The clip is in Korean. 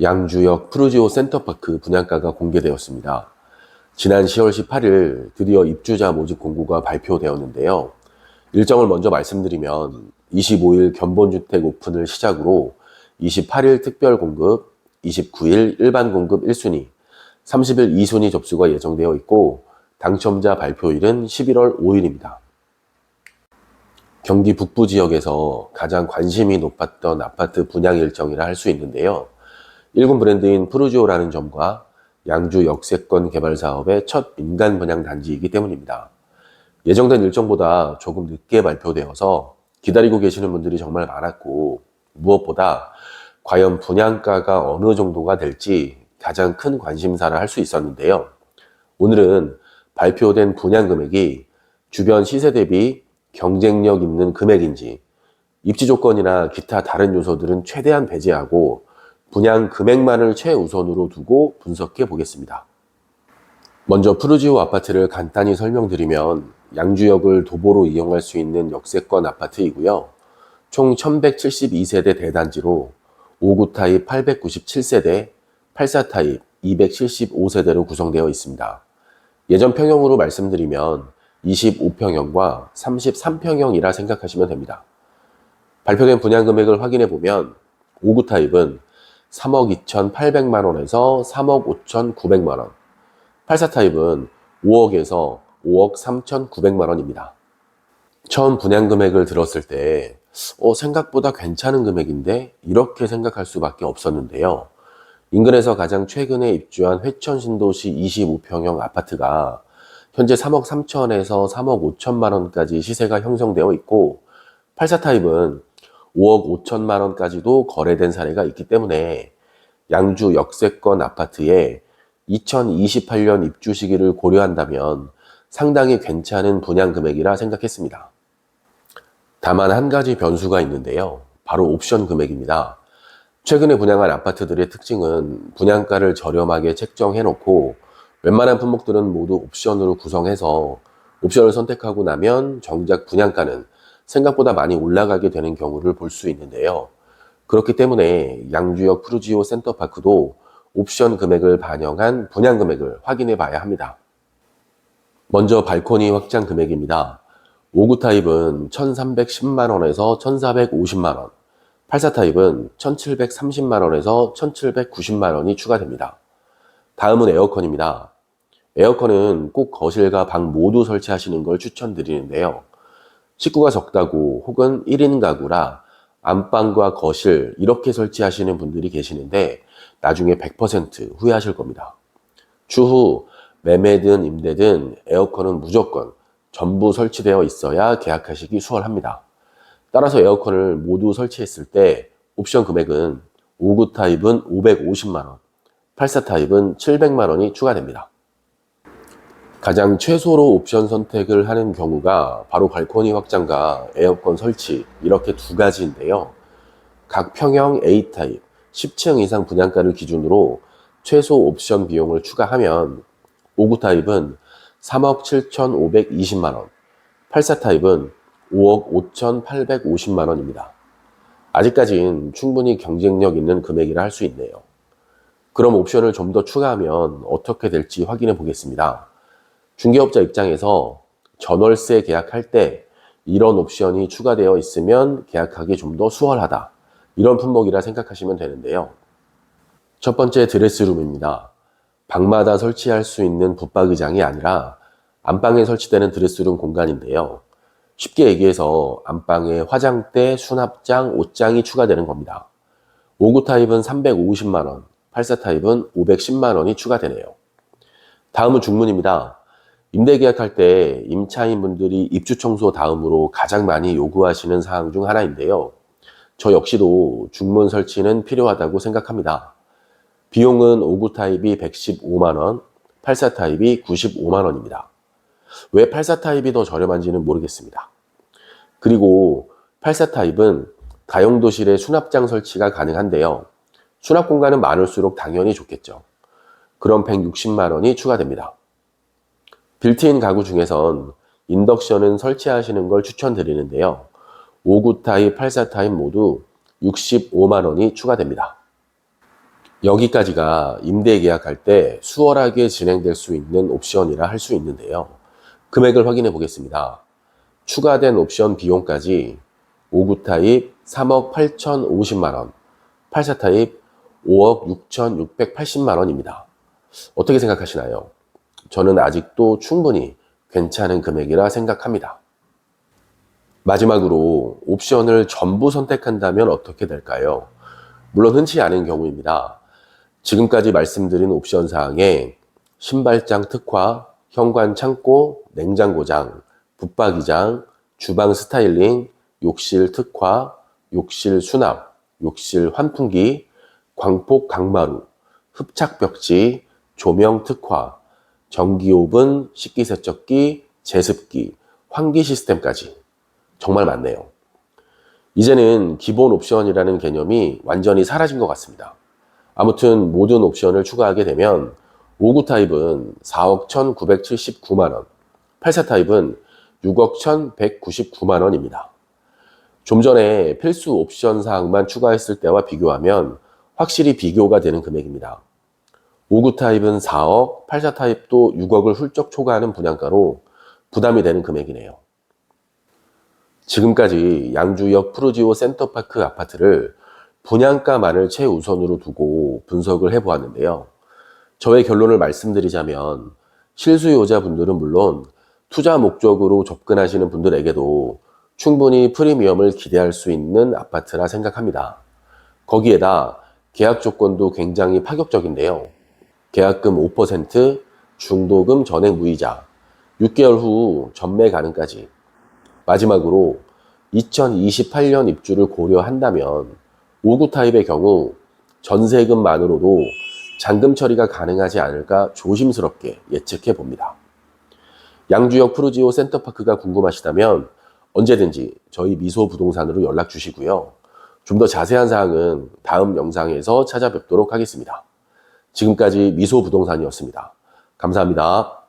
양주역 푸르지오 센터파크 분양가가 공개되었습니다. 지난 10월 18일 드디어 입주자 모집 공고가 발표되었는데요. 일정을 먼저 말씀드리면 25일 견본주택 오픈을 시작으로 28일 특별 공급, 29일 일반 공급 1순위, 30일 2순위 접수가 예정되어 있고 당첨자 발표일은 11월 5일입니다. 경기 북부 지역에서 가장 관심이 높았던 아파트 분양 일정이라 할 수 있는데요. 1군 브랜드인 푸르지오라는 점과 양주 역세권 개발 사업의 첫 민간 분양 단지이기 때문입니다. 예정된 일정보다 조금 늦게 발표되어서 기다리고 계시는 분들이 정말 많았고, 무엇보다 과연 분양가가 어느 정도가 될지 가장 큰 관심사라 할 수 있었는데요. 오늘은 발표된 분양 금액이 주변 시세 대비 경쟁력 있는 금액인지, 입지 조건이나 기타 다른 요소들은 최대한 배제하고 분양 금액만을 최우선으로 두고 분석해 보겠습니다. 먼저 푸르지오 아파트를 간단히 설명드리면 양주역을 도보로 이용할 수 있는 역세권 아파트이고요. 총 1172세대 대단지로 5구 타입 897세대, 84 타입 275세대로 구성되어 있습니다. 예전 평형으로 말씀드리면 25평형과 33평형이라 생각하시면 됩니다. 발표된 분양 금액을 확인해 보면 5구 타입은 3억 2,800만 원에서 3억 5,900만 원, 84 타입은 5억에서 5억 3,900만 원입니다. 처음 분양 금액을 들었을 때 생각보다 괜찮은 금액인데 이렇게 생각할 수밖에 없었는데요. 인근에서 가장 최근에 입주한 회천 신도시 25평형 아파트가 현재 3억 3천에서 3억 5천만 원까지 시세가 형성되어 있고 84 타입은 5억 5천만 원까지도 거래된 사례가 있기 때문에 양주 역세권 아파트에 2028년 입주 시기를 고려한다면 상당히 괜찮은 분양 금액이라 생각했습니다. 다만 한 가지 변수가 있는데요. 바로 옵션 금액입니다. 최근에 분양한 아파트들의 특징은 분양가를 저렴하게 책정해 놓고 웬만한 품목들은 모두 옵션으로 구성해서 옵션을 선택하고 나면 정작 분양가는 생각보다 많이 올라가게 되는 경우를 볼 수 있는데요. 그렇기 때문에 양주역 푸르지오 센터파크도 옵션 금액을 반영한 분양 금액을 확인해 봐야 합니다. 먼저 발코니 확장 금액입니다. 5구 타입은 1,310만 원에서 1,450만 원, 84 타입은 1,730만 원에서 1,790만 원이 추가됩니다. 다음은 에어컨입니다. 에어컨은 꼭 거실과 방 모두 설치하시는 걸 추천드리는데요. 식구가 적다고 혹은 1인 가구라 안방과 거실 이렇게 설치하시는 분들이 계시는데 나중에 100% 후회하실 겁니다. 추후 매매든 임대든 에어컨은 무조건 전부 설치되어 있어야 계약하시기 수월합니다. 따라서 에어컨을 모두 설치했을 때 옵션 금액은 5구 타입은 550만 원, 84 타입은 700만 원이 추가됩니다. 가장 최소로 옵션 선택을 하는 경우가 바로 발코니 확장과 에어컨 설치 이렇게 두 가지인데요. 각 평형 A타입 10층 이상 분양가를 기준으로 최소 옵션 비용을 추가하면 5구 타입은 3억 7,520만 원, 84 타입은 5억 5,850만 원입니다. 아직까진 충분히 경쟁력 있는 금액이라 할 수 있네요. 그럼 옵션을 좀 더 추가하면 어떻게 될지 확인해 보겠습니다. 중개업자 입장에서 전월세 계약할 때 이런 옵션이 추가되어 있으면 계약하기 좀 더 수월하다. 이런 품목이라 생각하시면 되는데요. 첫 번째 드레스룸입니다. 방마다 설치할 수 있는 붙박이장이 아니라 안방에 설치되는 드레스룸 공간인데요. 쉽게 얘기해서 안방에 화장대, 수납장, 옷장이 추가되는 겁니다. 5구 타입은 350만 원, 84 타입은 510만 원이 추가되네요. 다음은 중문입니다. 임대 계약할 때 임차인분들이 입주 청소 다음으로 가장 많이 요구하시는 사항 중 하나인데요. 저 역시도 중문 설치는 필요하다고 생각합니다. 비용은 5구 타입이 115만 원, 84 타입이 95만 원입니다. 왜 84 타입이 더 저렴한지는 모르겠습니다. 그리고 84 타입은 다용도실에 수납장 설치가 가능한데요. 수납 공간은 많을수록 당연히 좋겠죠. 그럼 160만 원이 추가됩니다. 빌트인 가구 중에선 인덕션은 설치하시는 걸 추천드리는데요. 5구 타입, 84 타입 모두 65만 원이 추가됩니다. 여기까지가 임대 계약할 때 수월하게 진행될 수 있는 옵션이라 할 수 있는데요. 금액을 확인해 보겠습니다. 추가된 옵션 비용까지 5구 타입 3억 8,050만 원, 84 타입 5억 6,680만 원입니다. 어떻게 생각하시나요? 저는 아직도 충분히 괜찮은 금액이라 생각합니다. 마지막으로 옵션을 전부 선택한다면 어떻게 될까요? 물론 흔치 않은 경우입니다. 지금까지 말씀드린 옵션 사항에 신발장 특화, 현관 창고, 냉장고장, 붙박이장, 주방 스타일링, 욕실 특화, 욕실 수납, 욕실 환풍기, 광폭 강마루, 흡착벽지, 조명 특화, 전기 오븐, 식기세척기, 제습기, 환기 시스템까지 정말 많네요. 이제는 기본 옵션이라는 개념이 완전히 사라진 것 같습니다. 아무튼 모든 옵션을 추가하게 되면 5구 타입은 4억 1,979만 원, 84 타입은 6억 1,199만 원입니다. 좀 전에 필수 옵션 사항만 추가했을 때와 비교하면 확실히 비교가 되는 금액입니다. 5구 타입은 4억, 84 타입도 6억을 훌쩍 초과하는 분양가로 부담이 되는 금액이네요. 지금까지 양주역 푸르지오 센터파크 아파트를 분양가만을 최우선으로 두고 분석을 해보았는데요. 저의 결론을 말씀드리자면 실수요자분들은 물론 투자 목적으로 접근하시는 분들에게도 충분히 프리미엄을 기대할 수 있는 아파트라 생각합니다. 거기에다 계약 조건도 굉장히 파격적인데요. 계약금 5%, 중도금 전액 무이자, 6개월 후 전매 가능까지. 마지막으로 2028년 입주를 고려한다면 5구 타입의 경우 전세금만으로도 잔금 처리가 가능하지 않을까 조심스럽게 예측해 봅니다. 양주역 푸르지오 센터파크가 궁금하시다면 언제든지 저희 미소부동산으로 연락 주시고요. 좀 더 자세한 사항은 다음 영상에서 찾아뵙도록 하겠습니다. 지금까지 미소부동산이었습니다. 감사합니다.